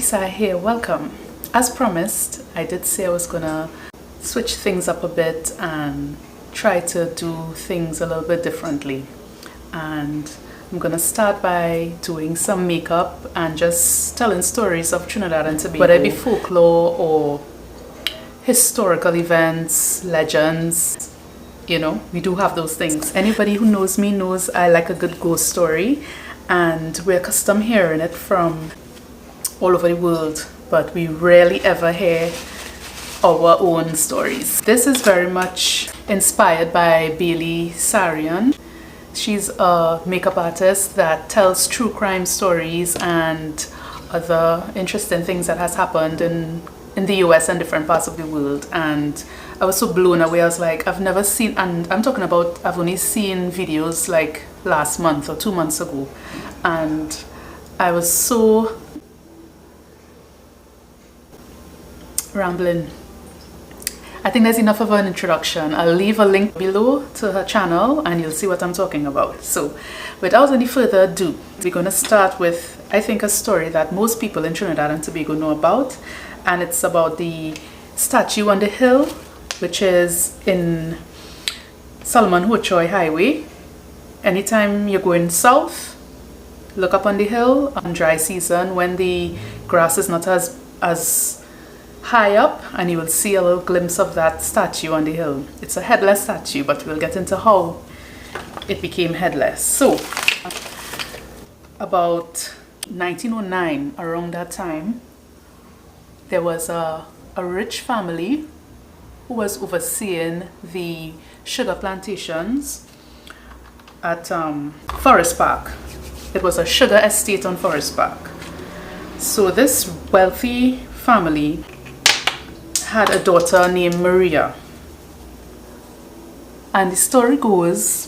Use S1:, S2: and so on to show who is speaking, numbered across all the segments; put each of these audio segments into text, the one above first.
S1: Lisa here, welcome. As promised, I did say I was gonna switch things up a bit and try to do things a little bit differently. And I'm gonna start by doing some makeup and just telling stories of Trinidad and Tobago, whether it be folklore or historical events, legends. You know, we do have those things. Anybody who knows me knows I like a good ghost story, and we're accustomed hearing it from all over the world, but we rarely ever hear our own stories. This is very much inspired by Bailey Sarian. She's a makeup artist that tells true crime stories and other interesting things that has happened in the US and different parts of the world. And I was so blown away. I was like, I've never seen, and I'm talking about, I've only seen videos like last month or 2 months ago, and I was so rambling. I think there's enough of an introduction. I'll leave a link below to her channel and you'll see what I'm talking about. So without any further ado, we're going to start with, I think, a story that most people in Trinidad and Tobago know about, and it's about the statue on the hill, which is in Solomon Hochoy Highway. Anytime you're going south, look up on the hill on dry season when the grass is not as high up, and you will see a little glimpse of that statue on the hill. It's a headless statue, but we'll get into how it became headless. So about 1909, around that time, there was a rich family who was overseeing the sugar plantations at Forest Park. It was a sugar estate on Forest Park. So this wealthy family had a daughter named Maria, and the story goes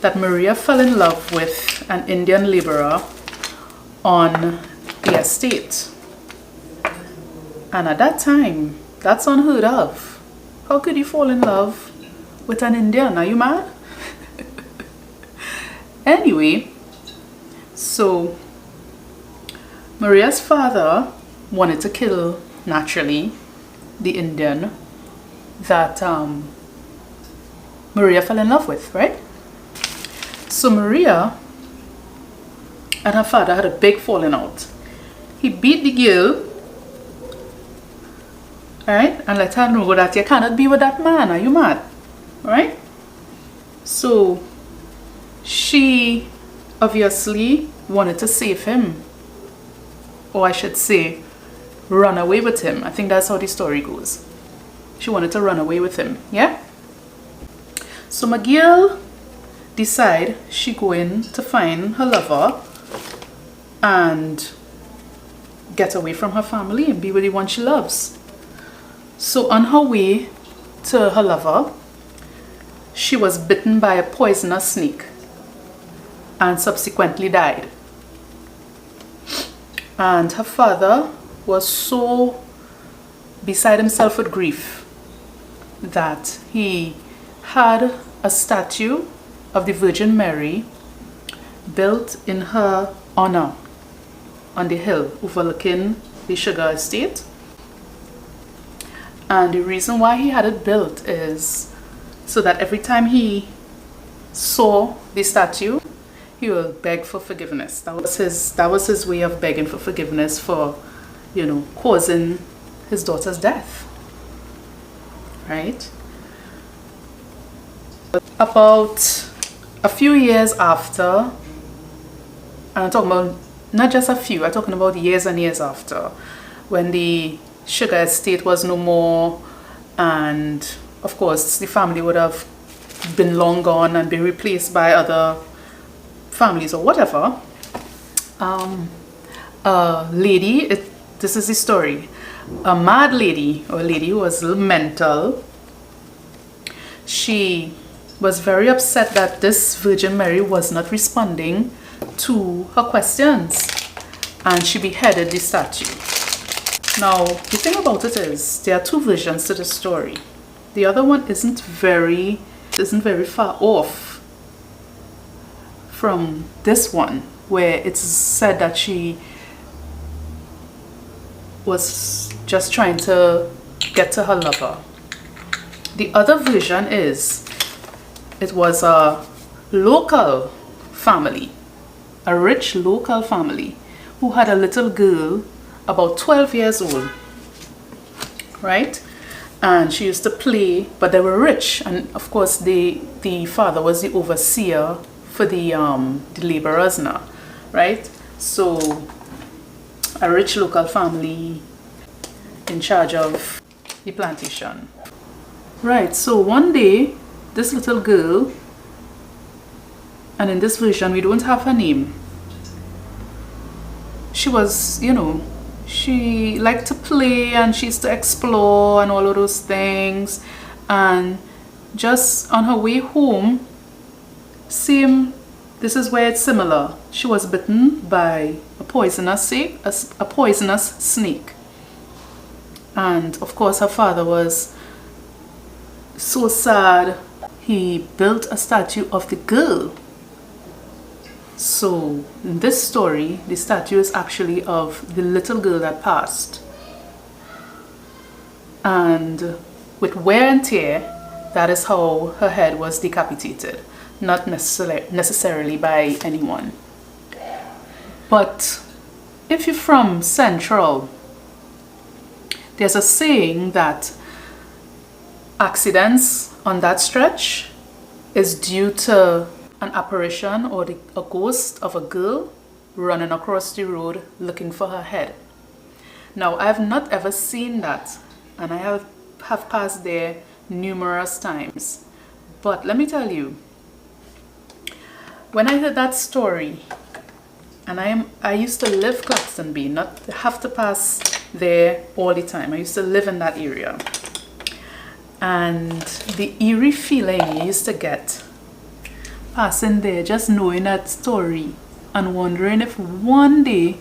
S1: that Maria fell in love with an Indian laborer on the estate, and at that time that's unheard of. How could you fall in love with an Indian? Are you mad? Anyway, so Maria's father wanted to kill, naturally, the Indian that Maria fell in love with, right? So Maria and her father had a big falling out. He beat the girl, right, and let her know that you cannot be with that man. Are you mad? Right? So she obviously wanted to save him, or I should say run away with him. I think that's how the story goes. She wanted to run away with him, yeah? So McGill decide she going to find her lover and get away from her family and be with the one she loves. So on her way to her lover, she was bitten by a poisonous snake and subsequently died. And her father was so beside himself with grief that he had a statue of the Virgin Mary built in her honor on the hill overlooking the sugar estate. And the reason why he had it built is so that every time he saw the statue, he will beg for forgiveness. That was his way of begging for forgiveness for, you know, causing his daughter's death, right? About a few years after, and I'm talking about not just a few, I'm talking about years and years after, when the sugar estate was no more, and of course the family would have been long gone and been replaced by other families or whatever, a lady, this is the story, a mad lady, or a lady who was a little mental, she was very upset that this Virgin Mary was not responding to her questions, and she beheaded the statue. Now the thing about it is there are two versions to the story. The other one isn't very far off from this one, where it's said that she was just trying to get to her lover. The other version is it was a local family, a rich local family who had a little girl about 12 years old, right? And she used to play, but they were rich, and of course the father was the overseer for the laborers now, right? So a rich local family in charge of the plantation. Right, so one day this little girl, and in this version we don't have her name, she was, you know, she liked to play and she used to explore and all of those things, and just on her way home, this is where it's similar, she was bitten by a poisonous snake. And of course her father was so sad, he built a statue of the girl. So in this story, the statue is actually of the little girl that passed. And with wear and tear, that is how her head was decapitated. Not necessarily by anyone. But if you're from Central, there's a saying that accidents on that stretch is due to an apparition or a ghost of a girl running across the road looking for her head. Now, I have not ever seen that, and I have passed there numerous times. But let me tell you, when I heard that story, and I used to live Claxton B, not have to pass there all the time. I used to live in that area. And the eerie feeling you used to get passing there, just knowing that story and wondering if one day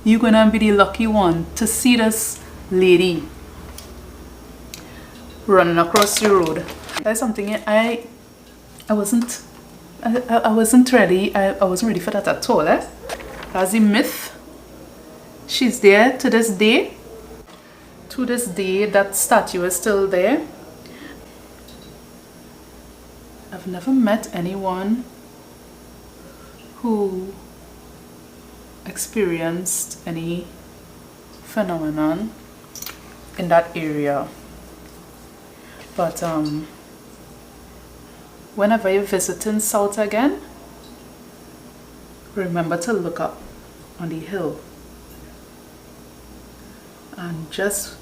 S1: you're gonna be the lucky one to see this lady running across the road. That's something I wasn't ready. I wasn't ready for that at all. That's a myth. She's there to this day. To this day, that statue is still there. I've never met anyone who experienced any phenomenon in that area. But whenever you're visiting South again, remember to look up on the hill and just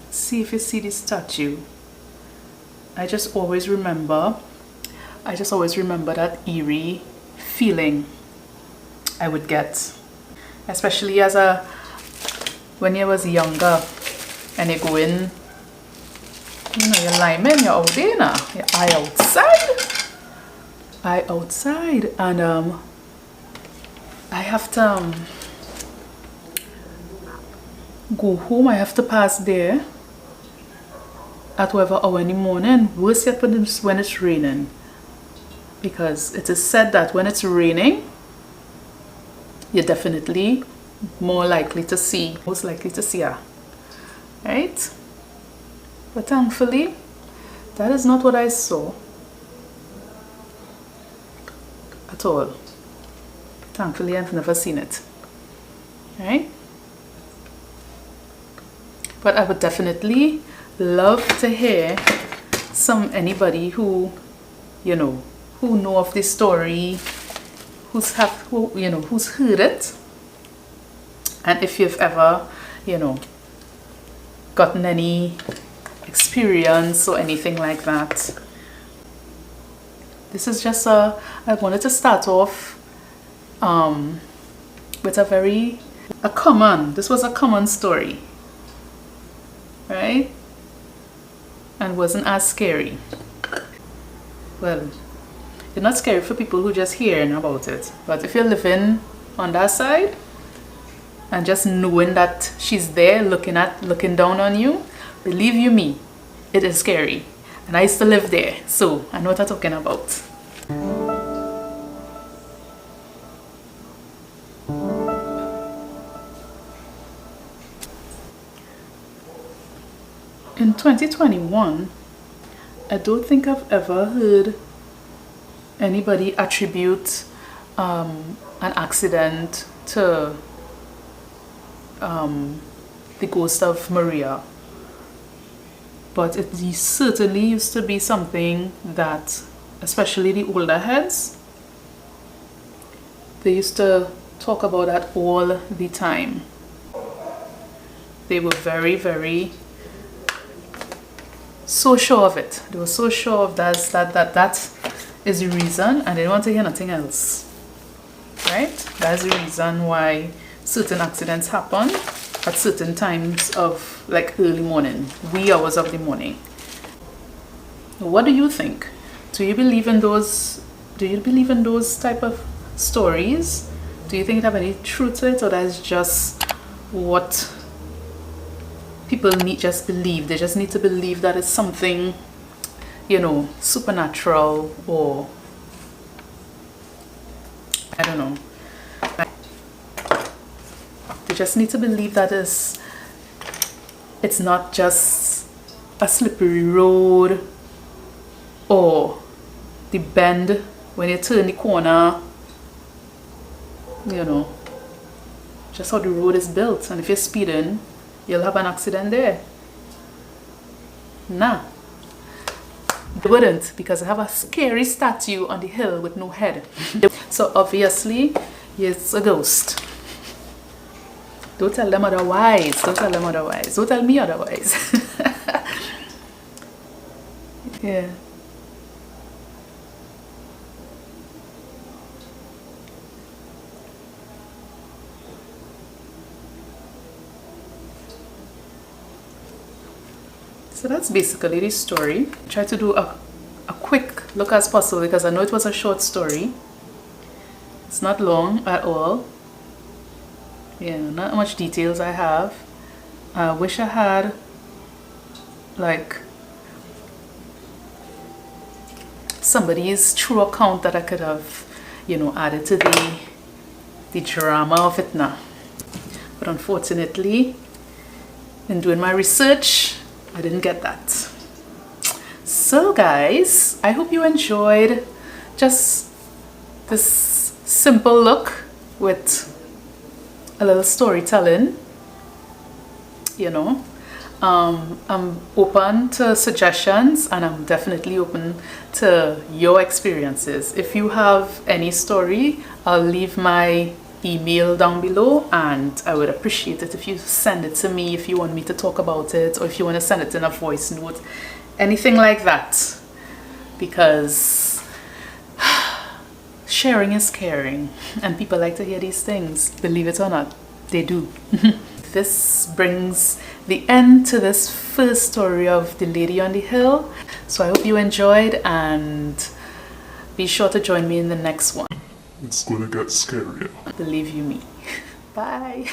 S1: see if you see the statue. I just always remember that eerie feeling I would get, especially when you was younger and you go in, you know, you're lying, you're out there now, your eye outside, and I have to go home. I have to pass there at whatever hour in the morning, worse yet when it's raining, because it is said that when it's raining, you're definitely most likely to see her, right? But thankfully, that is not what I saw at all. Thankfully, I've never seen it, right? But I would definitely love to hear anybody who know of this story, who's heard it, and if you've ever gotten any experience or anything like that. This is just I wanted to start off with this was a common story, right? And wasn't as scary. Well, it's not scary for people who just hearing about it, but if you're living on that side and just knowing that she's there looking down on you, believe you me, it is scary. And I used to live there, so I know what I'm talking about. In 2021, I don't think I've ever heard anybody attribute an accident to the ghost of Maria. But it certainly used to be something that, especially the older heads, they used to talk about that all the time. They were very, very so sure of it. They were so sure of that is the reason, and they didn't want to hear nothing else. Right? That's the reason why certain accidents happen at certain times of like early morning, wee hours of the morning. What do you think? Do you believe in those type of stories? Do you think it have any truth to it, or that's just what people just believe? They just need to believe that it's something, you know, supernatural, or I don't know. They just need to believe that it's not just a slippery road, or the bend when you turn the corner, you know, just how the road is built, and if you're speeding, you'll have an accident there. Nah, they wouldn't, because I have a scary statue on the hill with no head. So obviously, it's a ghost. Don't tell them otherwise. Don't tell them otherwise. Don't tell me otherwise. Yeah. So that's basically the story. Try to do a quick look as possible, because I know it was a short story. It's not long at all. Yeah, not much details I have. I wish I had like somebody's true account that I could have, you know, added to the drama of it now. But unfortunately, in doing my research, I didn't get that. So guys, I hope you enjoyed just this simple look with a little storytelling, you know. I'm open to suggestions, and I'm definitely open to your experiences. If you have any story, I'll leave my email down below, and I would appreciate it if you send it to me, if you want me to talk about it, or if you want to send it in a voice note, anything like that, because sharing is caring, and people like to hear these things, believe it or not, they do. This brings the end to this first story of the lady on the hill. So I hope you enjoyed, and be sure to join me in the next one.
S2: It's gonna get scarier.
S1: Believe you me. Bye.